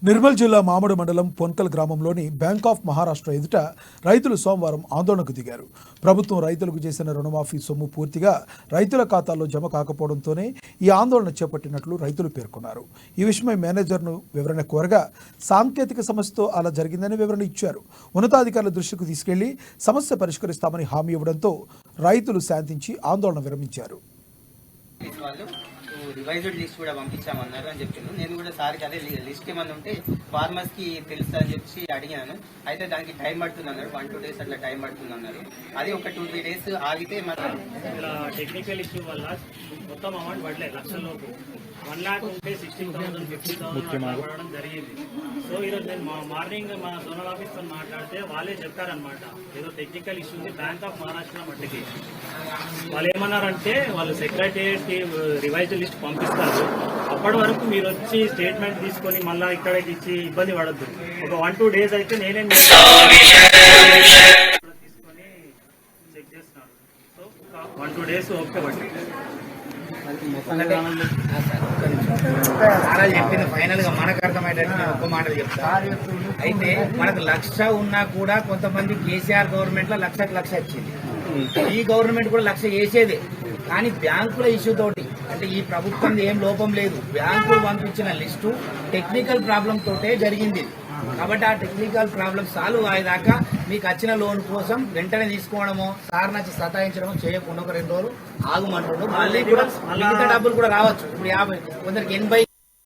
నిర్మల్ జిల్లా మామిడి మండలం పొన్కల్ గ్రామంలోని బ్యాంక్ ఆఫ్ మహారాష్ట్ర ఎదుట రైతులు సోమవారం ఆందోళనకు దిగారు. ప్రభుత్వం రైతులకు చేసిన రుణమాఫీ సొమ్ము పూర్తిగా రైతుల ఖాతాల్లో జమ కాకపోవడంతోనే ఈ ఆందోళన చేపట్టినట్లు రైతులు పేర్కొన్నారు. ఈ విషయమై మేనేజర్ను వివరణ కోరగా సాంకేతిక సమస్యతో అలా జరిగిందని వివరణ ఇచ్చారు. ఉన్నతాధికారుల దృష్టికి తీసుకెళ్లి సమస్య పరిష్కరిస్తామని హామీ ఇవ్వడంతో రైతులు శాంతించి ఆందోళన విరమించారు. రివైజ్డ్ లిస్ట్ కూడా పంపించామన్నారు అని చెప్పిండు. నేను కూడా సార్కి అదే లిస్ట్ ఏమన్నా ఉంటే ఫార్మర్స్ కి తెలుస్తా అని చెప్పి అడిగాను. అయితే దానికి టైం పడుతుంది అన్నారు, 1-2 days అట్లా టైం పడుతుంది అన్నారు. అది ఒక 2-3 days ఆగితే మన టెక్నికల్ ఇష్యూ వల్ల మొత్తం అమౌంట్ పడలేదు. లక్షల్లోపు 1 lakh ఉంటే 16,000 15,000 పడడం జరిగింది. సో ఈరోజు నేను మార్నింగ్ మా జోనల్ ఆఫీస్ తో మాట్లాడితే వాళ్ళే చెప్పారనమాట, ఏదో టెక్నికల్ ఇష్యూ ఉంది బ్యాంక్ ఆఫ్ మహారాష్ట్ర మట్టికి. వాళ్ళు ఏమన్నారంటే వాళ్ళు సెక్రటేరియట్ కి రివైజ్ లిస్ట్ పంపిస్తారు, అప్పటి వరకు మీరు వచ్చి స్టేట్మెంట్ తీసుకొని మళ్ళీ ఇక్కడికి ఇచ్చి ఇబ్బంది పడద్దు. ఒక 1-2 days అయితే నేనే తీసుకొని చెక్ చేస్తున్నాను. సో 1-2 days ఓకే పట్టి చెప్పింది ఫైనల్ గా మనకు అర్థమయ్యేటట్టు నేను ఒక్క మాట చెప్తా. అయితే మనకు 1,00,000 ఉన్నా కూడా కొంతమంది కేసీఆర్ గవర్నమెంట్ లో 1,00,000 వచ్చింది, ఈ గవర్నమెంట్ కూడా 1,00,000 వేసేదే. కానీ బ్యాంకుల ఇష్యూ తోటి అంటే ఈ ప్రభుత్వం ఏం లోపం లేదు, బ్యాంకులు పంపించిన లిస్టు టెక్నికల్ ప్రాబ్లం తోటే జరిగింది. కాబట్టి ఆ టెక్నికల్ ప్రాబ్లం సాల్వ్ అయ్యేదాకా మీకు వచ్చిన లోన్ కోసం వెంటనే తీసుకోవడమో సార్ నచ్చి సతాయించడమో చేయకుండా ఒక 2 రోజులు ఆగుమంటాడు. మళ్ళీ కూడా మిగతా డబ్బులు కూడా రావచ్చు. ఇప్పుడు 50 కొందరికి 80